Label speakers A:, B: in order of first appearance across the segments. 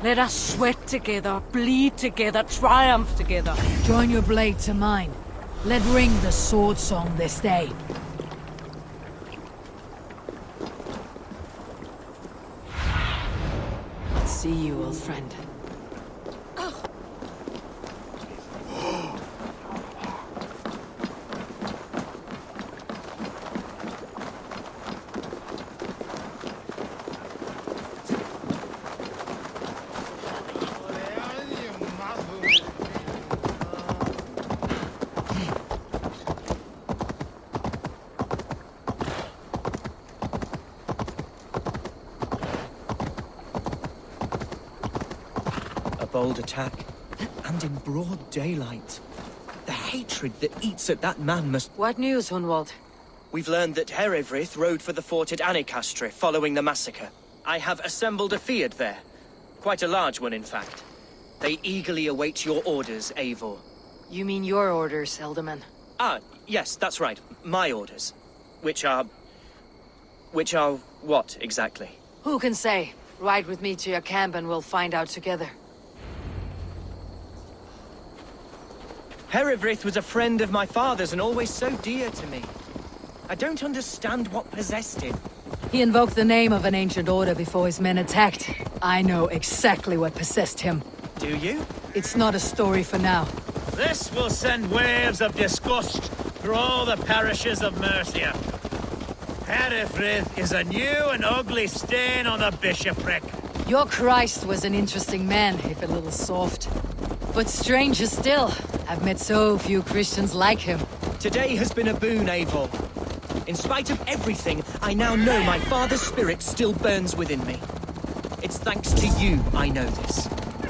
A: Let us sweat together, bleed together, triumph together.
B: Join your blade to mine. Let ring the sword song this day. See you, old friend.
C: Bold attack, and in broad daylight. The hatred that eats at that man must...
B: What news, Hunwald?
C: We've learned that Herewrith rode for the fort at Ankaster following the massacre. I have assembled a field there. Quite a large one, in fact. They eagerly await your orders, Eivor.
B: You mean your orders, Elderman?
C: Ah, yes, that's right. My orders. Which are what, exactly?
B: Who can say? Ride with me to your camp and we'll find out together.
C: Herewrith was a friend of my father's and always so dear to me. I don't understand what possessed him.
B: He invoked the name of an ancient order before his men attacked. I know exactly what possessed him.
C: Do you?
B: It's not a story for now.
D: This will send waves of disgust through all the parishes of Mercia. Herewrith is a new and ugly stain on the bishopric.
B: Your Christ was an interesting man, if a little soft. But stranger still, I've met so few Christians like him.
C: Today has been a boon, Eivor. In spite of everything, I now know my father's spirit still burns within me. It's thanks to you I know this.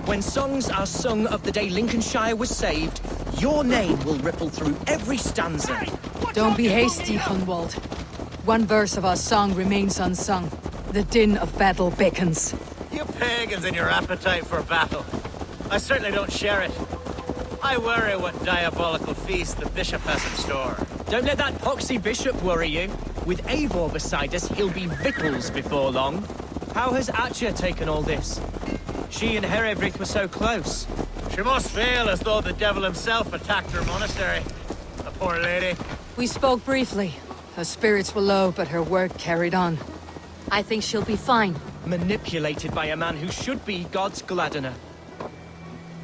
C: When songs are sung of the day Lincolnshire was saved, your name will ripple through every stanza.
B: Don't be hasty, Hunwald. One verse of our song remains unsung. The din of battle beckons.
D: You pagans and your appetite for battle. I certainly don't share it. I worry what diabolical feast the bishop has in store.
C: Don't let that poxy bishop worry you. With Eivor beside us, he'll be victuals before long. How has Atcha taken all this? She and Herewrith were so close.
D: She must feel as though the devil himself attacked her monastery. The poor lady.
B: We spoke briefly. Her spirits were low, but her work carried on. I think she'll be fine.
C: Manipulated by a man who should be God's gladdener.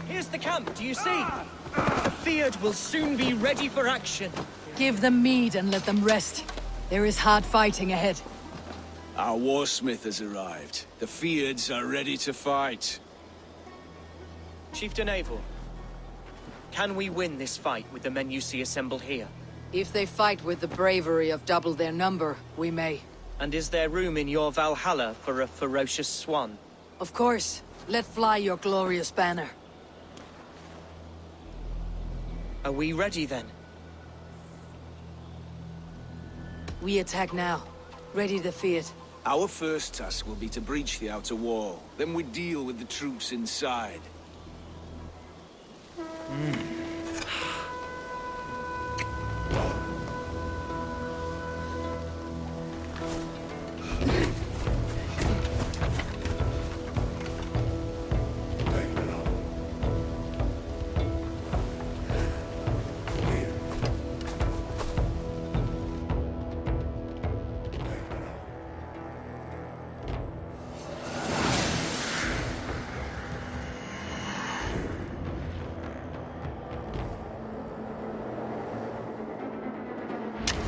C: Here's the camp, do you see? The Field will soon be ready for action.
B: Give them mead and let them rest. There is hard fighting ahead.
E: Our warsmith has arrived. The Fields are ready to fight.
C: Chieftain Eivor, can we win this fight with the men you see assembled here?
B: If they fight with the bravery of double their number, we may.
C: And is there room in your Valhalla for a ferocious swan?
B: Of course. Let fly your glorious banner.
C: Are we ready then?
B: We attack now. Ready to fight.
E: Our first task will be to breach the outer wall. Then we deal with the troops inside.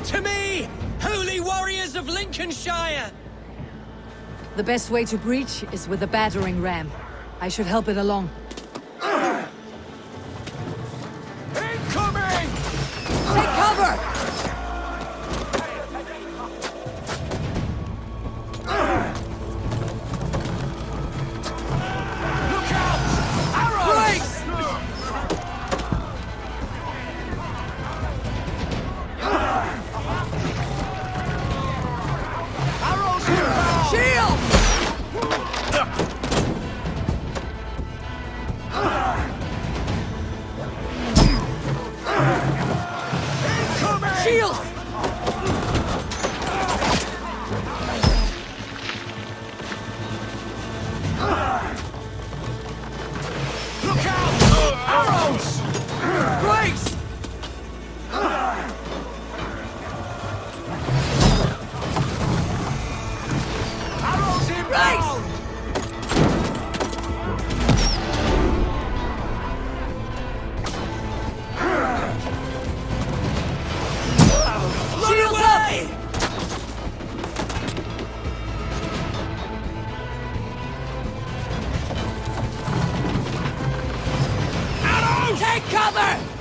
C: To me, holy warriors of Lincolnshire!
B: The best way to breach is with a battering ram. I should help it along.
E: Incoming!
B: Take cover!
E: Look out! Arrows!
B: Shield!
A: Take cover!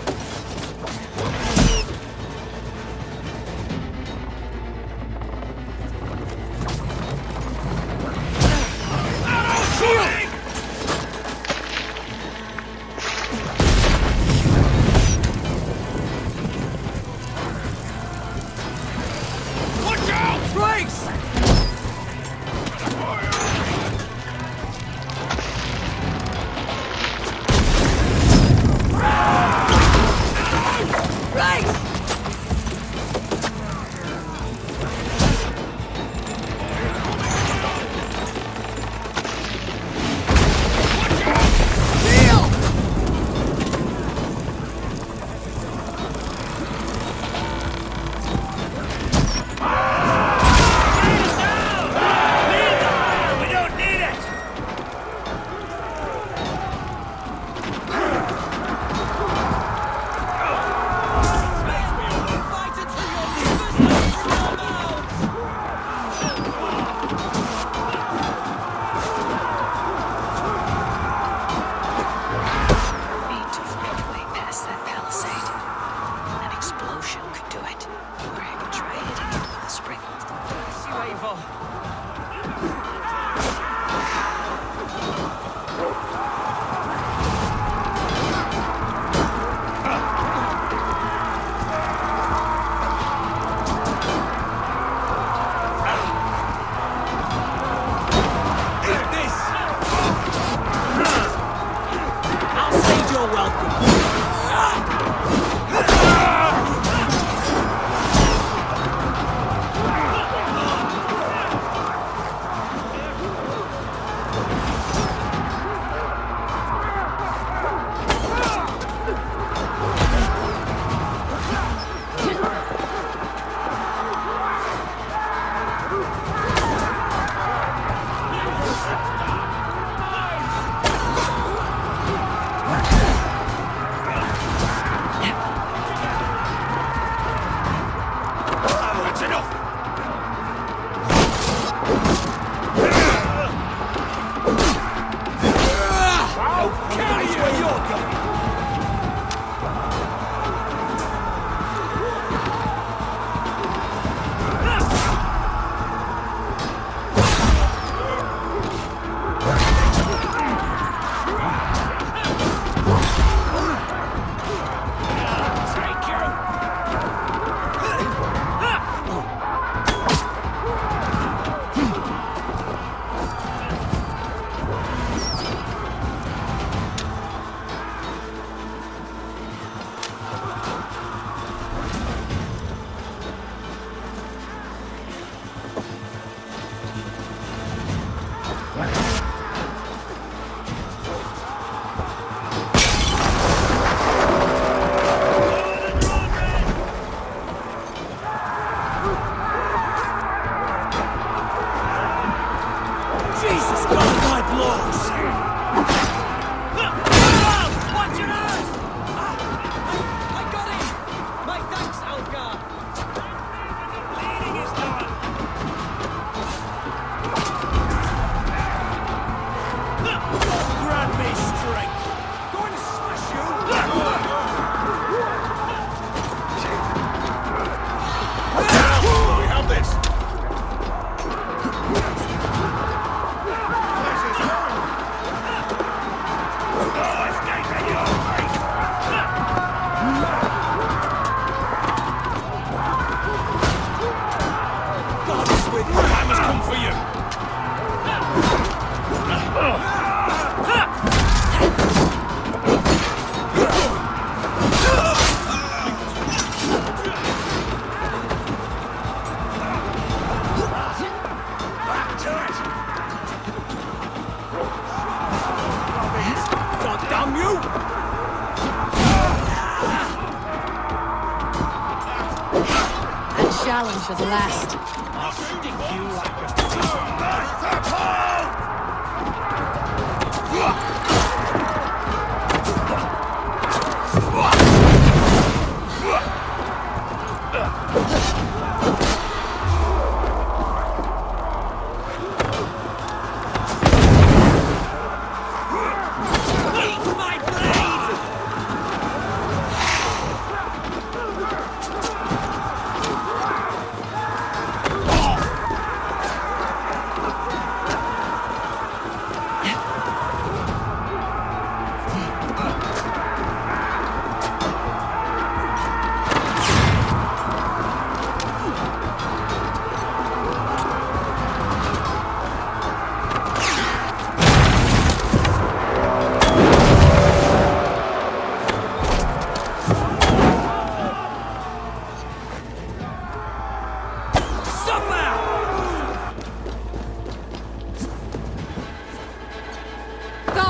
B: Challenge for the last.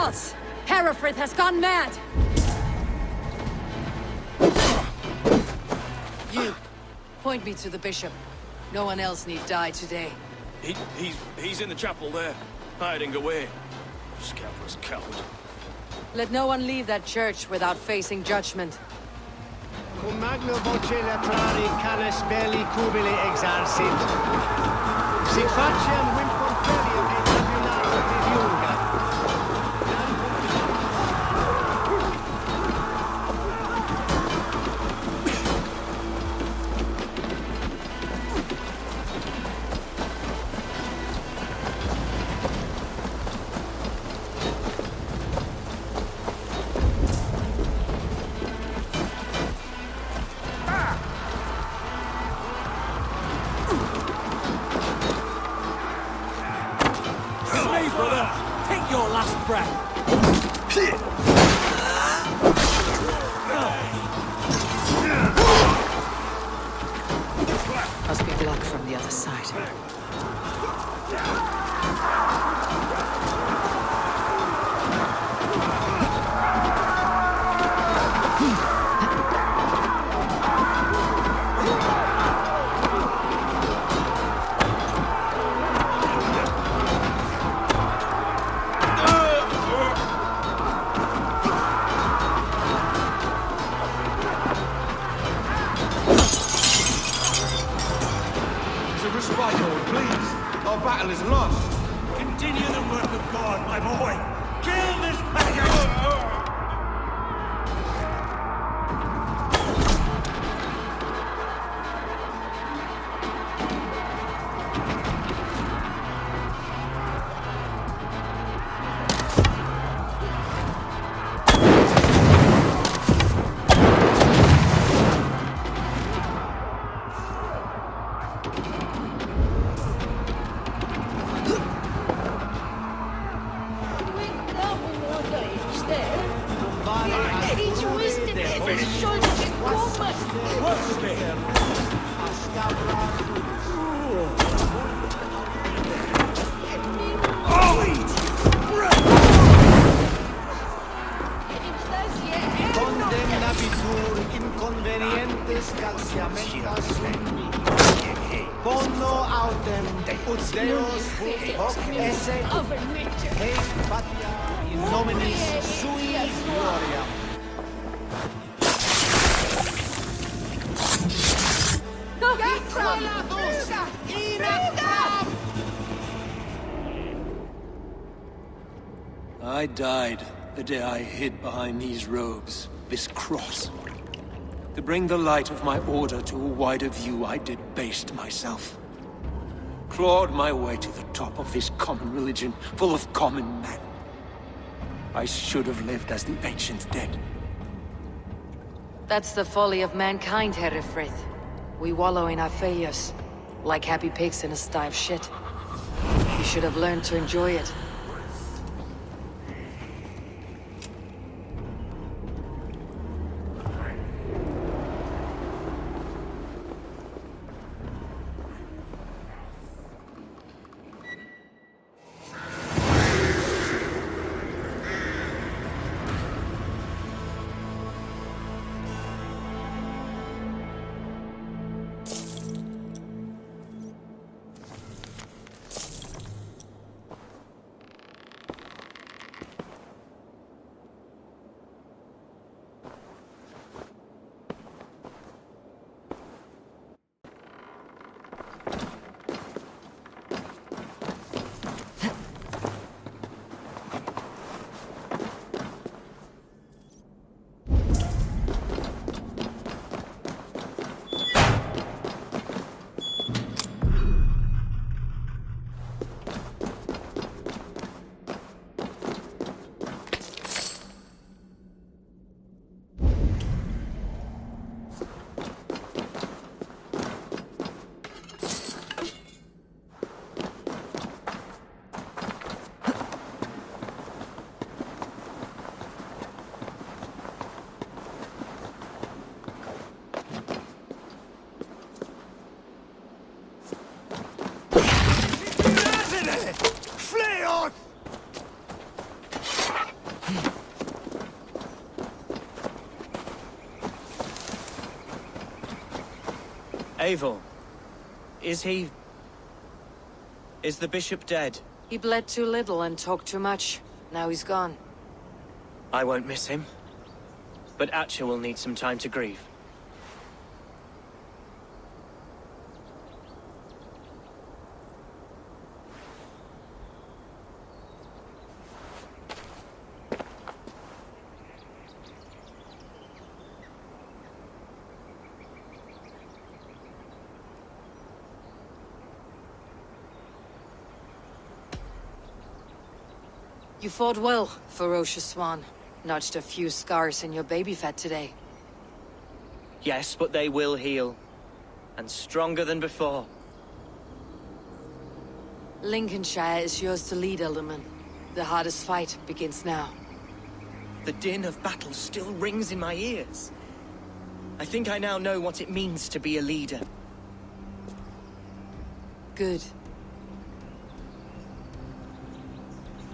B: False! Herefrith has gone mad! You, point me to the bishop. No one else need die today.
E: He's in the chapel there, hiding away. Scalper's coward.
B: Let no one leave that church without facing judgment.
F: Cum magno voce latrari canes belli cubili exarsit. Sit faciem wim conferium et tribunalo triviunga.
C: Take your last breath.
B: Must be blocked from the other side.
G: Battle is lost.
D: Continue the work of God, my boy. Kill this pagan!
F: inconvenientes calciamentas Bono autem ut Deus hoc esse hei patia in nominis sui gloria.
H: I died the day I hid behind these robes, this cross. To bring the light of my order to a wider view, I debased myself. Clawed my way to the top of this common religion, full of common men. I should have lived as the ancient dead.
B: That's the folly of mankind, Herefrith. We wallow in our failures, like happy pigs in a sty of shit. You should have learned to enjoy it.
C: Eivor, is he... Is the bishop dead?
B: He bled too little and talked too much. Now he's gone.
C: I won't miss him. But Atcha will need some time to grieve.
B: You fought well, ferocious swan. Notched a few scars in your baby fat today.
C: Yes, but they will heal. And stronger than before.
B: Lincolnshire is yours to lead, Elderman. The hardest fight begins now.
C: The din of battle still rings in my ears. I think I now know what it means to be a leader.
B: Good.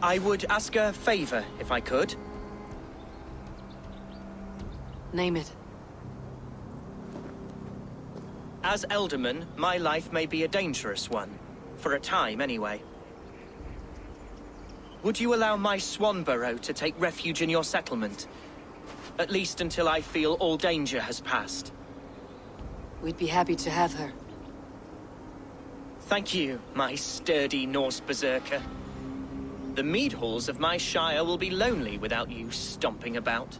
C: I would ask a favor, if I could.
B: Name it.
C: As Elderman, my life may be a dangerous one. For a time, anyway. Would you allow my Swanborough to take refuge in your settlement? At least until I feel all danger has passed.
B: We'd be happy to have her.
C: Thank you, my sturdy Norse berserker. The mead halls of my shire will be lonely without you stomping about.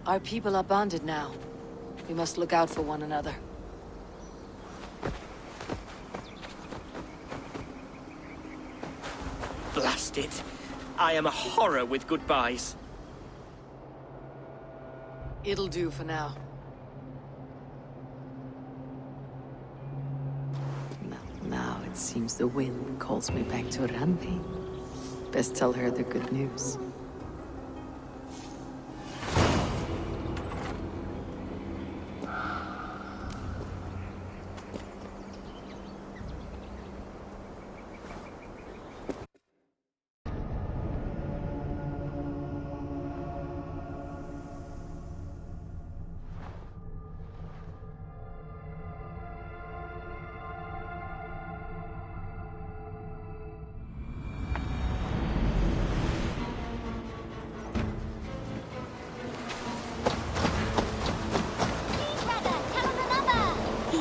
B: Our people are bonded now. We must look out for one another.
C: Blast it. I am a horror with goodbyes.
B: It'll do for now. Now it seems the wind calls me back to Randi. Best tell her the good news.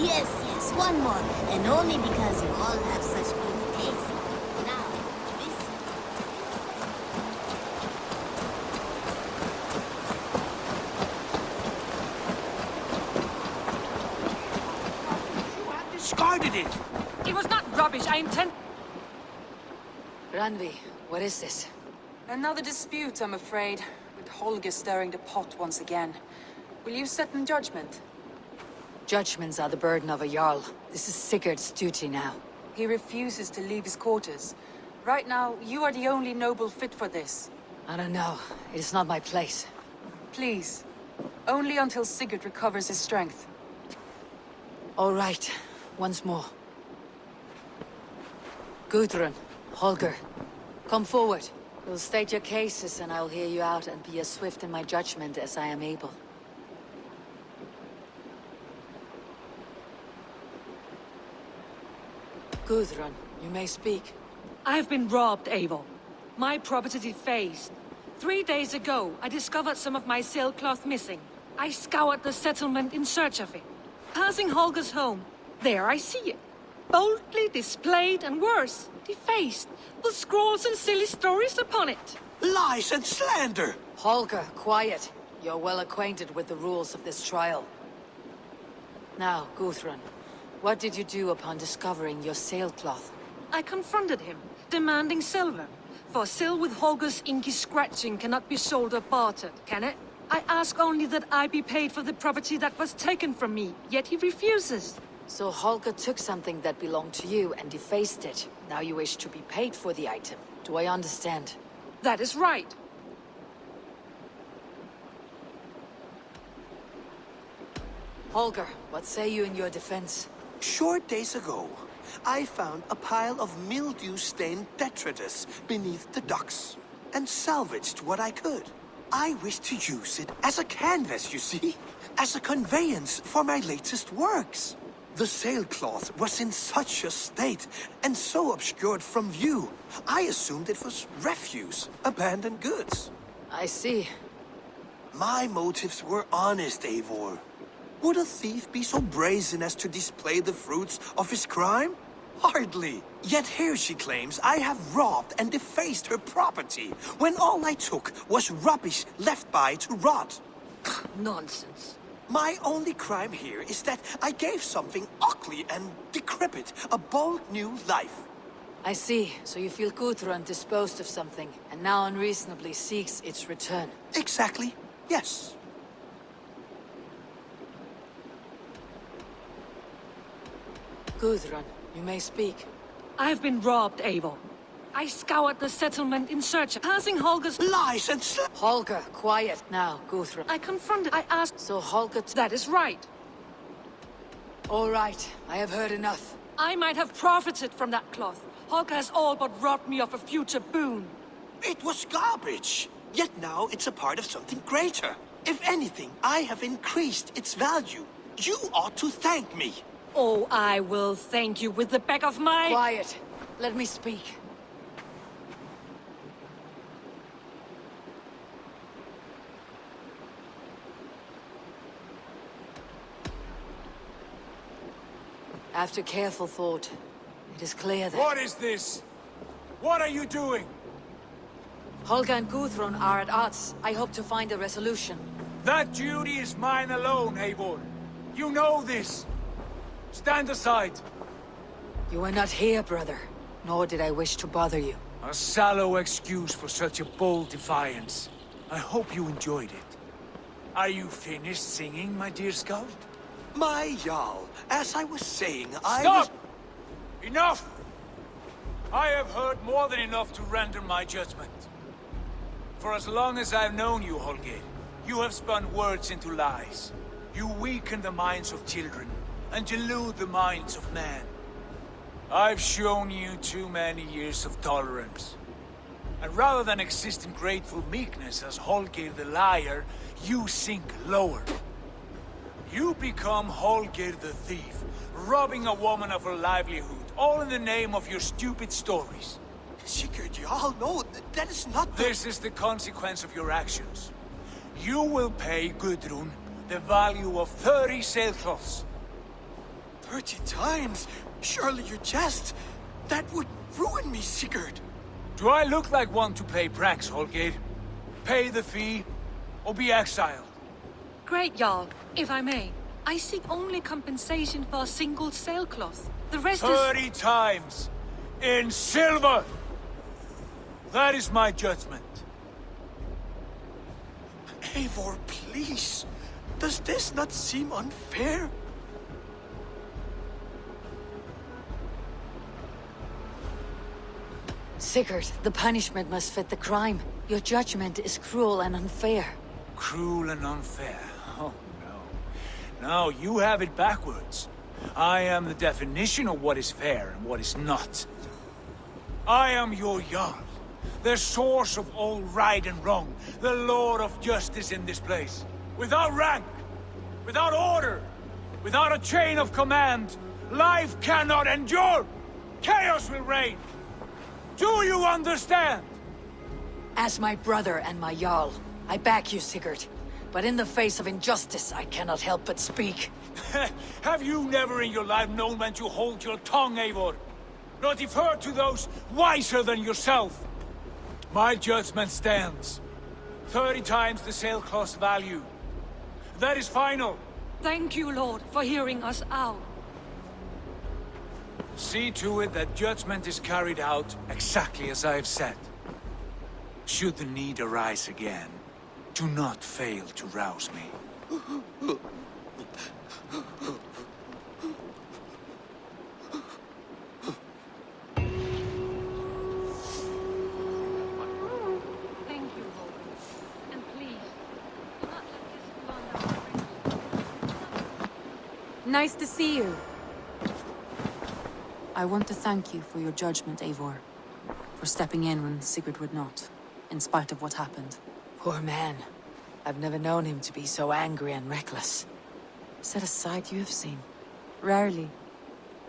I: Yes, one more. And only because you all have such good taste. Now, this...
E: You had discarded it!
A: It was not rubbish, I intend...
B: Randvi, what is this?
J: Another dispute, I'm afraid, with Holger stirring the pot once again. Will you sit in judgment?
B: Judgments are the burden of a Jarl. This is Sigurd's duty now.
J: He refuses to leave his quarters. Right now, you are the only noble fit for this.
B: I don't know. It is not my place.
J: Please. Only until Sigurd recovers his strength.
B: All right. Once more. Gudrun, Holger, come forward. You'll state your cases and I'll hear you out and be as swift in my judgment as I am able. Gudrun, you may speak.
A: I have been robbed, Eivor. My property defaced. 3 days ago, I discovered some of my sailcloth missing. I scoured the settlement in search of it. Passing Holger's home, there I see it. Boldly displayed and worse, defaced, with scrawls and silly stories upon it.
E: Lies and slander!
B: Holger, quiet. You're well acquainted with the rules of this trial. Now, Gudrun, what did you do upon discovering your sailcloth?
A: I confronted him, demanding silver. For sil with Holger's inky scratching cannot be sold or bartered, can it? I ask only that I be paid for the property that was taken from me, yet he refuses.
B: So Holger took something that belonged to you and defaced it. Now you wish to be paid for the item. Do I understand?
A: That is right.
B: Holger, what say you in your defense?
K: Short days ago, I found a pile of mildew-stained detritus beneath the docks, and salvaged what I could. I wish to use it as a canvas, you see? As a conveyance for my latest works. The sailcloth was in such a state, and so obscured from view. I assumed it was refuse, abandoned goods.
B: I see.
K: My motives were honest, Eivor. Would a thief be so brazen as to display the fruits of his crime? Hardly. Yet here she claims I have robbed and defaced her property, when all I took was rubbish left by to rot.
A: Nonsense.
K: My only crime here is that I gave something ugly and decrepit a bold new life.
B: I see. So you feel Gudrun disposed of something, and now unreasonably seeks its return.
K: Exactly. Yes.
B: Gudrun, you may speak.
A: I've been robbed, Eivor. I scoured the settlement in search of passing Holger's...
K: Lies and
B: Holger, quiet. Now, Gudrun.
A: I confronted... I asked...
B: So Holger...
A: That is right.
B: All right. I have heard enough.
A: I might have profited from that cloth. Holger has all but robbed me of a future boon.
K: It was garbage. Yet now it's a part of something greater. If anything, I have increased its value. You ought to thank me.
A: Oh, I will thank you with the back of my...
B: Quiet. Let me speak. After careful thought, it is clear that...
E: What is this? What are you doing?
B: Holger and Gudrun are at odds. I hope to find a resolution.
E: That duty is mine alone, Eivor. You know this. Stand aside.
B: You are not here, brother. Nor did I wish to bother you.
E: A sallow excuse for such a bold defiance. I hope you enjoyed it. Are you finished singing, my dear scout?
K: My Jarl, as I was saying,
E: Stop! Enough! I have heard more than enough to render my judgment. For as long as I've known you, Holger, you have spun words into lies. You weaken the minds of children, and delude the minds of men. I've shown you too many years of tolerance. And rather than exist in grateful meekness as Holger the liar, you sink lower. You become Holger the thief, robbing a woman of her livelihood, all in the name of your stupid stories.
K: Sigurd, you all know that is not the...
E: This is the consequence of your actions. You will pay Gudrun the value of 30 sailcloths.
K: 30 times? Surely you jest. That would ruin me, Sigurd.
E: Do I look like one to play pranks, Holger? Pay the fee, or be exiled.
A: Great Jarl, if I may. I seek only compensation for a single sailcloth. The rest
E: 30 times! In silver! That is my judgment.
K: Eivor, please. Does this not seem unfair?
B: Sigurd, the punishment must fit the crime. Your judgment is cruel and unfair.
E: Cruel and unfair? Oh, no. No, you have it backwards. I am the definition of what is fair and what is not. I am your Jarl, the source of all right and wrong, the Lord of justice in this place. Without rank, without order, without a chain of command, life cannot endure! Chaos will reign! Do you understand?
B: As my brother and my Jarl, I back you, Sigurd. But in the face of injustice, I cannot help but speak.
E: Have you never in your life known when to hold your tongue, Eivor? Nor defer to those wiser than yourself? My judgment stands. 30 times the sailcloth's value. That is final.
A: Thank you, Lord, for hearing us out.
E: See to it that judgment is carried out exactly as I have said. Should the need arise again, do not fail to rouse me.
A: Thank you, Lord. And please, do not let this wander.
J: Nice to see you. I want to thank you for your judgment, Eivor. For stepping in when Sigurd would not, in spite of what happened.
B: Poor man. I've never known him to be so angry and reckless.
J: Set aside you have seen. Rarely.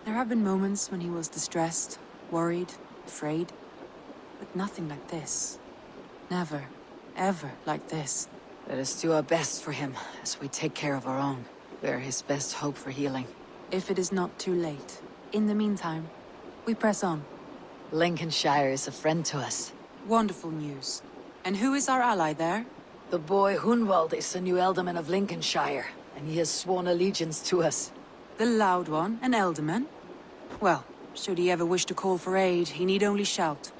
J: There have been moments when he was distressed, worried, afraid. But nothing like this. Never, ever like this.
B: Let us do our best for him as we take care of our own. We're his best hope for healing.
J: If it is not too late. In the meantime, we press on.
B: Lincolnshire is a friend to us.
J: Wonderful news. And who is our ally there?
B: The boy Hunwald is the new Alderman of Lincolnshire, and he has sworn allegiance to us.
J: The loud one, an Alderman? Well, should he ever wish to call for aid, he need only shout.